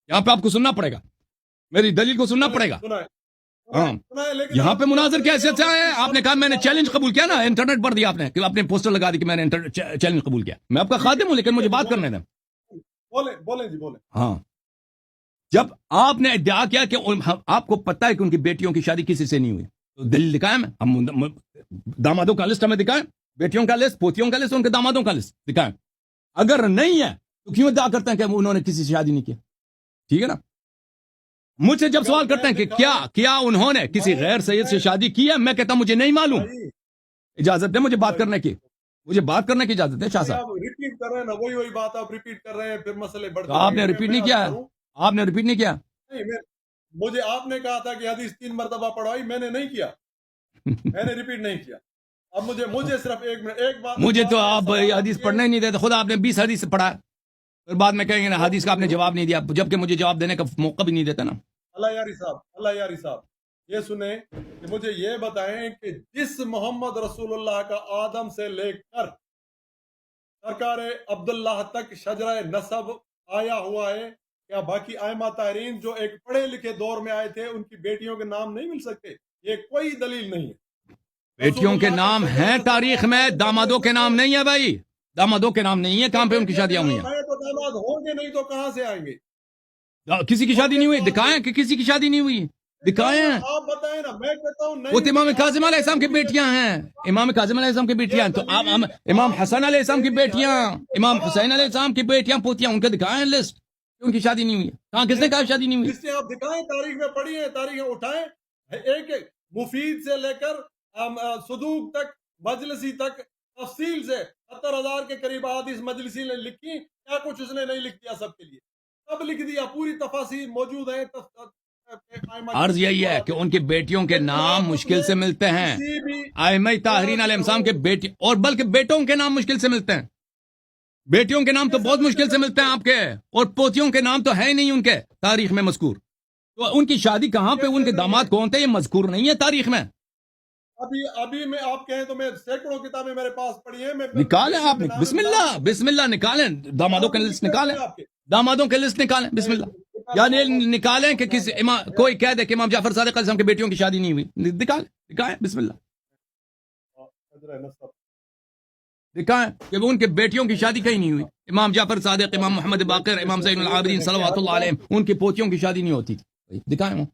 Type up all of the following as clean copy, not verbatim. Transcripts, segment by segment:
यहाँ पे आपको सुनना पड़ेगा, मेरी दलील को सुनना पड़ेगा। हाँ, यहाँ पे मुनाजर कैसे अच्छा है? आपने कहा मैंने चैलेंज कबूल किया ना, इंटरनेट पर दिया आपने कि आपने पोस्टर लगा दी कि मैंने चैलेंज कबूल किया। मैं आपका खादिम हूं, लेकिन मुझे बात करने दें। बोले जी बोले। हाँ, जब आपने इद्या किया कि आपको पता है कि उनकी बेटियों की शादी किसी से नहीं हुई, तो दलील दिखाएं, हम दामादों का लिस्ट हमें दिखाएं, बेटियों का लिस्ट, पोतियों का लिस्ट, उनके दामादों का लिस्ट दिखाएं। अगर नहीं है तो क्यों इद्या करते हैं कि उन्होंने किसी से शादी नहीं की? ठीक है ना? मुझसे जब सवाल करते हैं कि क्या उन्होंने किसी गैर सैयद से शादी की है, मैं कहता हूं मुझे नहीं मालूम। इजाजत दे मुझे बात करने की, मुझे बात करने की इजाजत है। शाह साहब रिपीट कर रहे हैं ना, वही बात आप रिपीट कर रहे हैं, फिर मसले बढ़ते तो आपने रिपीट नहीं किया, आपने रिपीट नहीं किया। नहीं, मुझे आपने कहा था कि हदीस 3 मरतबा पढ़ाई, मैंने नहीं किया, मैंने रिपीट नहीं किया। अब मुझे सिर्फ एक बात, मुझे तो आप हदीस पढ़ने ही नहीं देते। खुद आपने 20 हदीस पढ़ा, फिर बाद में कहेंगे ना हदीस का आपने जवाब नहीं दिया, जबकि मुझे जवाब देने का मौका भी नहीं देता ना। अल्लाह यारी साहब ये सुने कि मुझे ये बताएं कि जिस मोहम्मद रसूलुल्लाह का आदम से लेकर सरकार अब्दुल्लाह तक शजरा नसब आया हुआ है, क्या बाकी आयमा तारीन जो एक पढ़े लिखे दौर में आए थे उनकी बेटियों के नाम नहीं मिल सकते? ये कोई दलील नहीं है। बेटियों के नाम हैं तारीख में, दामादों के नाम नहीं है भाई, दामादों के नाम नहीं है। कहां पे उनकी शादियां हुई हैं? तो दामाद होंगे नहीं तो कहां से आएंगे? किसी की शादी नहीं हुई, दिखाएं कि किसी की शादी नहीं हुई, दिखाएं। आप बताएं ना, मैं कहता हूं नहीं। वो तो इमाम काजिम अलैहिस्सलाम की बेटियां हैं, इमाम काजिम अलैहिस्सलाम की बेटियां, तो आप इमाम हसन अलैहिस्सलाम की बेटियां, इमाम हुसैन अलैहिस्सलाम की बेटियां पोतियां, उनके दिखाएं लिस्ट, उनकी शादी नहीं हुई है। कहां, किसने कहा शादी नहीं हुई? इससे आप दिखाएं, तारीख में पढ़ी है, तारीखें उठाएं, एक मुफीद से लेकर सदूक तक, मजलिसी तक, तफसील से 70,000 के करीब हदीस मजलिसी ने लिखी। क्या कुछ उसने नहीं लिख दिया सबके लिए? सब लिख दिया, पूरी तफासील मौजूद है। अर्ज यही है कि उनकी बेटियों के नाम मुश्किल से मिलते हैं, आइम्मा ताहरीन अलैहिस्सलाम के बेटी, और बल्कि बेटों के नाम मुश्किल से मिलते हैं। बेटियों के नाम तो बहुत मुश्किल से मिलते हैं आपके, और पोतियों के नाम तो है ही नहीं उनके तारीख में मजकूर। तो उनकी शादी कहां पे, उनके दामाद कौन थे, ये मजकूर नहीं है तारीख में। अभी मैं आप कहें तो मैं सैकड़ों किताबें मेरे पास पढ़ी हैं, मैं निकालें आप, बिस्मिल्लाह बिस्मिल्लाह निकालें, दामादों के लिस्ट निकालें, दामादों के लिस्ट निकालें, बिस्मिल्लाह। यानी निकालें कि किसी कोई कह दे कि इमाम जाफर सादिक अलैहिस्सलाम की बेटियों की शादी नहीं हुई, दिखाएं बिस्मिल्लाह, दिखाएं कि वो उनके बेटियों की शादी कहीं नहीं हुई। इमाम जाफर सादिक, इमाम मोहम्मद बाक़िर, इमाम ज़ैनुल आबिदीन सल्लल्लाहु अलैहि वसल्लम, उनकी पोतियों की शादी नहीं होती थी, दिखाएं वो।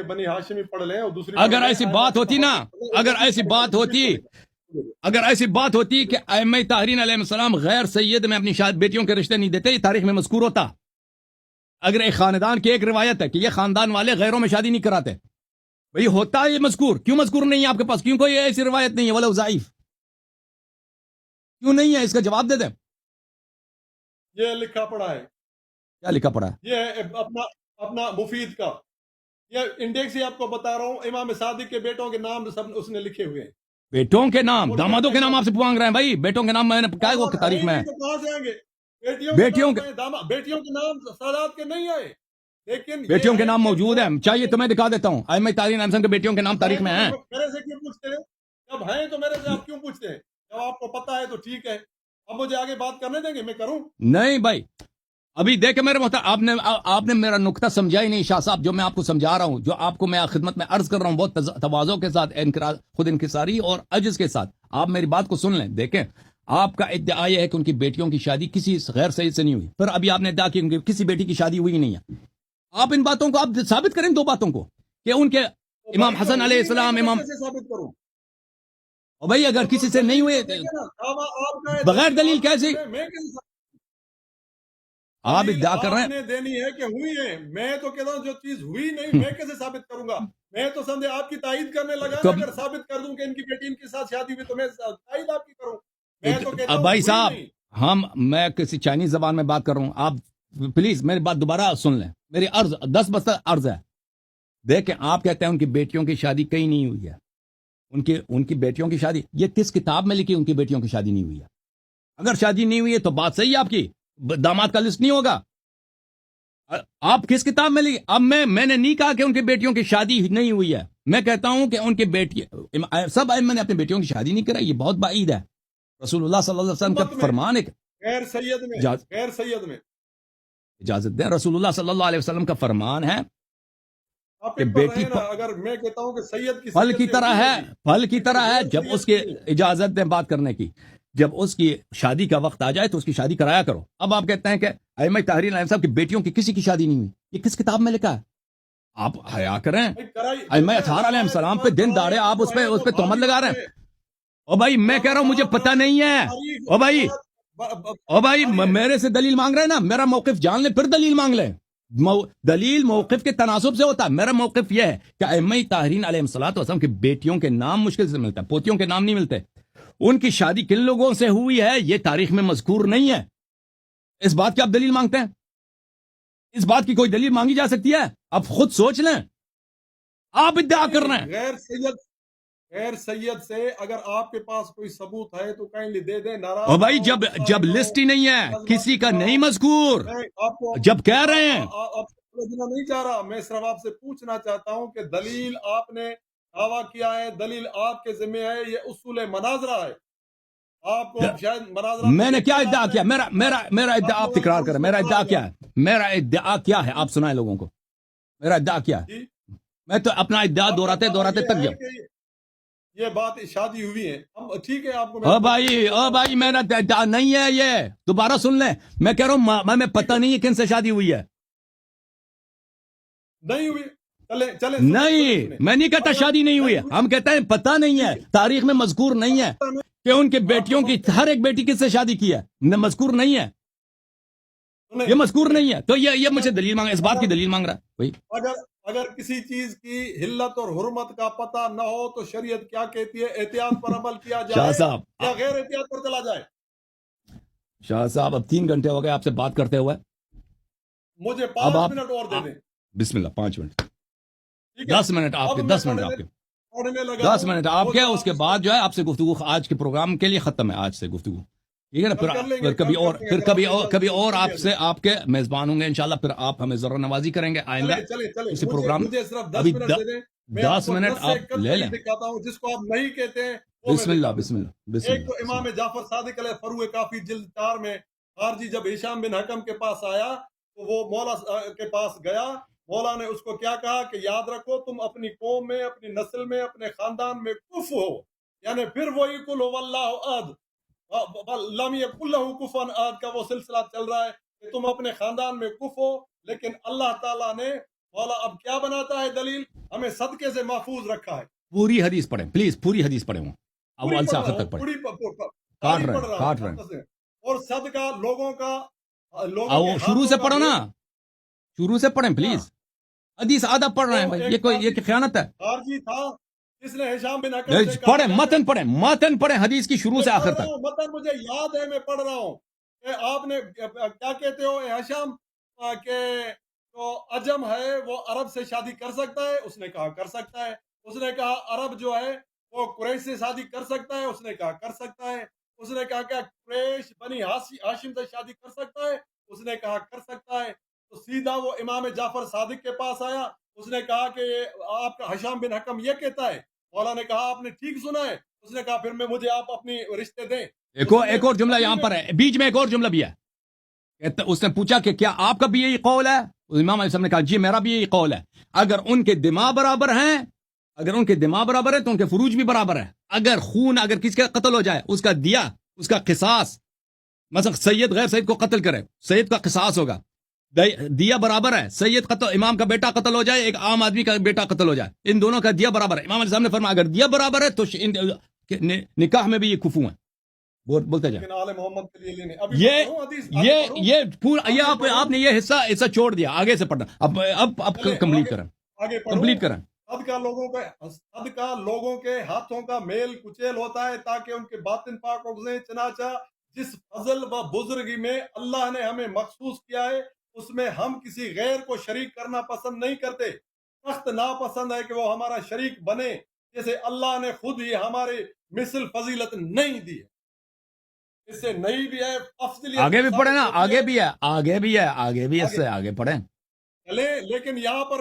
बनी हाशिमी पढ़ लें, और दूसरी अगर ऐसी बात होती ना, अगर ऐसी बात होती कि अइम्मा ताहरीन अलैहिस्सलाम गैर सैयद में अपनी बेटियों के रिश्ते नहीं देते, ये तारीख में मज़कूर होता। अगर एक खानदान की एक रिवायत है कि ये खानदान वाले गैरों में शादी नहीं कराते, भाई होता है ये मज़कूर, क्यों मज़कूर नहीं है आपके पास? क्यों कोई ऐसी रिवायत नहीं है? वला ज़ाइफ क्यों नहीं है? इसका जवाब दे दें। ये लिखा पड़ा है। क्या लिखा पड़ा है? ये अपना मुफीद का ये इंडेक्स ही आपको बता रहा हूँ। इमाम सादिक के बेटों के नाम सब उसने लिखे हुए हैं। बेटों के नाम, दामादों के नाम आपसे मांग रहे हैं भाई, बेटों के नाम मैंने क्या वो तारीख में है? तो कहां से आएंगे? बेटियों के नाम सादात के नहीं आए, लेकिन बेटियों के नाम मौजूद है। चाहिए तो मैं दिखा देता हूँ, अइम्मा ताहरीन अलैहिस्सलाम के बेटियों के नाम तारीख में है। मेरे से क्यों पूछते हैं? जब है तो मेरे से आप क्यों पूछते हैं? जब आपको पता है तो ठीक है, अब मुझे आगे बात करने देंगे, मैं करूं? नहीं भाई, अभी देखे मेरे मोहतरम, आपने मेरा नुक्ता समझा ही नहीं शाह साहब। जो मैं आपको समझा रहा हूं, जो आपको मैं खिदमत में अर्ज कर रहा हूं, बहुत तवाज़ो के साथ, खुद इनकिसारी और अज्ज के साथ, आप मेरी बात को सुन लें। देखें, आपका इद्दिआ यह है कि उनकी बेटियों की शादी किसी गैर सैयद से नहीं हुई, फिर अभी आपने इद्दिआ की उनकी किसी बेटी की शादी हुई ही नहीं है। आप इन बातों को आप साबित करें, दो बातों को, कि उनके इमाम हसन अलैहिस्सलाम, इमाम साबित करूं? और भाई अगर किसी से नहीं हुए बगैर दलील कैसे आप इद्दिआ कर रहे हैं? देनी है कि हुई है। मैं तो कहता हूं जो चीज हुई नहीं, मैं कैसे साबित करूंगा? मैं तो समझे आपकी तायीद करने लगा। अगर साबित कर दूं कि इनकी बेटी इनके साथ शादी हुई, तो मैं तायीद आपकी करूं। मैं तो कहता हूं भाई साहब, मैं किसी चाइनीज जबान में बात कर रहा हूं, आप प्लीज मेरी बात दोबारा सुन लें। मेरी अर्ज 10 बस्ता अर्ज है। देखें, आप कहते हैं उनकी बेटियों की शादी कहीं नहीं हुई है। उनकी बेटियों की शादी, ये किस किताब में लिखी उनकी बेटियों की शादी नहीं हुई है? अगर शादी नहीं हुई है तो बात सही है आपकी, दामाद का लिस्ट नहीं होगा। आप किस किताब में लिखी? अब मैंने नहीं कहा कि उनकी बेटियों की शादी नहीं हुई है। मैं कहता हूं कि उनकी बेटी, सब मैंने अपनी बेटियों की शादी नहीं कराई, ये बहुत बाईद है। रसूलुल्लाह सल्लल्लाहु अलैहि वसल्लम का फरमान है। गैर सैयद में इजाजत दें, रसूलुल्लाह सल्लल्लाहु अलैहि वसल्लम का फरमान है आप कि एक पढ़ रहे बेटी हैं ना, अगर मैं कहता हूं कि सैयद की फल सैयद की से तरह हुई है, होगी, फल की तरह है। गैर जब सैयद उसकी की नहीं। इजाजत दें बात करने की, जब उसकी शादी का वक्त आ जाए तो उसकी शादी कराया करो। अब आप कहते हैं कि अइम्मा तहरीर अलैहिम साहब की बेटियों की किसी की शादी नहीं हुई, ये किस किताब में लिखा है? आप हया करें। भाई कराई, अइम्मा देखिए, अतहार अलैहिम हमारे सलाम पे पास दिन कराई दाड़े आप तो उस पे है, तो तहमत भारी लगा बात रहे हैं। है। ओ भाई मैं कह रहा हूं मुझे पता नहीं है। तारीख ओ भाई, बात ओ भाई भारी है। मेरे से दलील मांग रहे हैं ना, मेरा मौकिफ जान ले फिर दलील मांग ले। दलील मौकिफ के तनासुब से होता है। मेरा मौकिफ यह है कि अइम्मा ताहरीन अलैहिस्सलातु वस्सलाम की बेटियों के नाम मुश्किल से मिलता है, पोतियों के नाम नहीं मिलते। उनकी शादी किन लोगों से हुई है ये तारीख में मजकूर नहीं है। इस बात की आप दलील मांगते हैं? इस बात की कोई दलील मांगी जा सकती है? आप खुद सोच लें, आप इद्दा कर रहे हैं। गैर सैयद से अगर आपके पास कोई सबूत है तो काइंडली दे दें। नाराज और भाई ना हो, जब गुस्सा जब ना हो, लिस्ट ही नहीं है, जज्बाती किसी का ना नहीं हो। मजकूर, मैं आपको जब कह रहे हैं आपसे उलझना नहीं चाह रहा, मैं सिर्फ आपसे पूछना चाहता हूं कि दलील आपने दावा किया है, दलील आपके जिम्मे है, ये उसूल मनाजरा है। आपको अब शायद मनाजरा मैंने क्या यकीन इद्दा आपने किया? मेरा मेरा मेरा इद्दा आप लोगों ने तकरार करें। उसको मेरा इद्दा करार क्या दिया। है? मेरा इद्दा क्या है? आप सुनाए लोगों को। मेरा इद्दा क्या है? जी, मैं तो अपना इद्दा आपका दोहराते दावा दोहराते ये तक है गया। कि ये बात शादी हुई है। हम ठीक है, आपको ओ भाई, ओ भाई, मेरा इद्दा नहीं है ये। दोबारा सुन लें, मैं कह रहा हूं मैं पता नहीं है किन से शादी हुई है। नहीं हुई। चले चले सुने, नहीं, सुने, सुने। मैं नहीं कहता अगर शादी नहीं हुई है। हम कहते हैं पता नहीं है, ठीक है। तारीख में मजकूर नहीं है पता नहीं, कि उनके बेटियों आप की हर एक बेटी किससे शादी की है। मजकूर नहीं है, सुने, ये मजकूर सुने। नहीं है। तो ये मुझे अगर दलील मांगा, इस बात की दलील मांग रहा है भाई। अगर अगर किसी चीज की हिल्लत और हुर्मत का पता न हो तो शरीयत क्या कहती है? एहतियात पर अमल किया शाह जाए साहब, या गैर एहतियात पर चला जाए? शाह साहब, अब 3 घंटे हो गए आपसे बात करते हुए। मुझे अब 5 आप मिनट और दे दें। बिस्मिल्लाह, 5 मिनट, ठीक है, 10 मिनट आपके, अब मैं 10 मिनट आपके, पढ़ने लगा 10 हूं। मिनट वो आपके। जो उसके आप बाद जो है आपसे गुफ्तगू आज के प्रोग्राम के लिए खत्म है। आज से गुफ्तगू, ठीक है ना? कल कर लेंगे, फिर कभी कल और, करते हैं, फिर अगर कभी आपको और, कभी इजाजत और है। आपसे आपके मेजबान होंगे इंशाल्लाह। फिर आप हमें जरा नवाजी करेंगे आइंदा चले चले चले, किसी मुझे प्रोग्राम में। मुझे सिर्फ 10 अभी मिनट दे दें। मैं 10 आपको मिनट 10 से आप कल ले दलील लें। दिखाता हूं, जिसको आप नहीं कहते हैं वो मैं बिस्मिल्लाह, दिखा देता हूं। बिस्मिल्लाह, एक तो बिस्मिल्लाह, इमाम बिस्मिल्लाह। जाफर सादिक अलैह फरूए काफी जिल्द 4 में खारजी जब हिशाम बिन हकम के पास आया तो वो मौला के पास गया। मौला ने उसको क्या कहा कि याद रखो तुम अपनी कौम में, अपनी नस्ल में, अपने खानदान में कुफ हो, यानी फिर वही कुल वल्लाहु अहद लम यकुल लहू कुफुवन अहद का वो सिलसिला चल रहा है कि तुम अपने खानदान में कुफ हो। लेकिन अल्लाह ताला ने, मौला अब क्या बनाता है दलील, हमें सदके से महफूज रखा है। पूरी हदीस पढ़ें प्लीज, पूरी हदीस पढ़ें वो पूरी अव्वल से पढ़ रहा आखिर हूँ, तक पढ़ें। पूरी काट सारी रहे पढ़ हैं, रहा काट रहे हूँ हैं। से। और सदका लोगों का, लोगों के आओ शुरू हाथों से का पढ़ो ना, मेल। शुरू से पढ़ें प्लीज। हाँ, हदीस आधा पढ़ रहे हैं वो भाई, एक ये खयानत है। खारजी था जिसने हिशाम बिन हकम से कहा, पढ़ें, मतन पढ़ें, मतन पढ़ें हदीस की शुरू मैं से पढ़ आखिर रहा तक। हूँ, मतलब मुझे याद है, मैं पढ़ रहा हूँ कि आपने क्या कहते हो हिशाम के तो अजम है वो अरब से शादी कर सकता है? उसने कहा कर सकता है। उसने कहा अरब जो है वो कुरैश से शादी कर सकता है? उसने कहा कर सकता है। उसने कहा क्या कुरैश बनी हाशिम से शादी कर सकता है? उसने कहा कर सकता है। तो सीधा वो इमाम जाफर सादिक के पास आया। उसने कहा कि आपका हिशाम बिन हकम ये कहता है। मौला ने कहा आपने ठीक सुना है। उसने कहा फिर मैं मुझे आप अपनी रिश्ते दें। एक और जुमला यहां पर है, बीच में एक और जुमला भी है। उसने पूछा कि क्या आपका भी यही कौल है? इमाम अलैहि सलाम ने कहा जी मेरा भी यही कौल है। अगर उनके दिमाग बराबर हैं, अगर उनके दिमाग बराबर है तो उनके फरूज भी बराबर है। अगर खून, अगर किसी का कत्ल हो जाए, उसका दिया, उसका किसास, मतलब सैयद गैर सैयद को कत्ल करे, सैयद का किसास होगा, दिया बराबर है। सैयद कत्ल, इमाम का बेटा कत्ल हो जाए, एक आम आदमी का बेटा कत्ल हो जाए, इन दोनों का दिया बराबर है। इमाम अलैहि सलाम ने फरमाया अगर दिया बराबर है तो निकाह में भी ये कुफू है। बोलते जाए। आले मोहम्मद के लिए लेने अभी ये पूरा, ये आपने ये हिस्सा छोड़ दिया, आगे से पढ़ना। अब कंप्लीट करें, आगे कंप्लीट करें। सदका लोगों के हाथों का मेल कुचेल होता है ताकि उनके बातिन पाक हो जाए। चनाचा जिस फजल व बुजुर्गी में अल्लाह ने हमें मखसूस किया है उसमें हम किसी गैर को शरीक करना पसंद नहीं करते। सख्त नापसंद है कि वो हमारा शरीक बने, जैसे अल्लाह ने खुद ही हमारे मिसल फजीलत नहीं दी है। इससे नहीं भी है, अफजलियत आगे भी पढ़े ना, साबित होती आगे है। भी है, आगे भी है, आगे भी इससे आगे पढ़े। चले, लेकिन यहाँ पर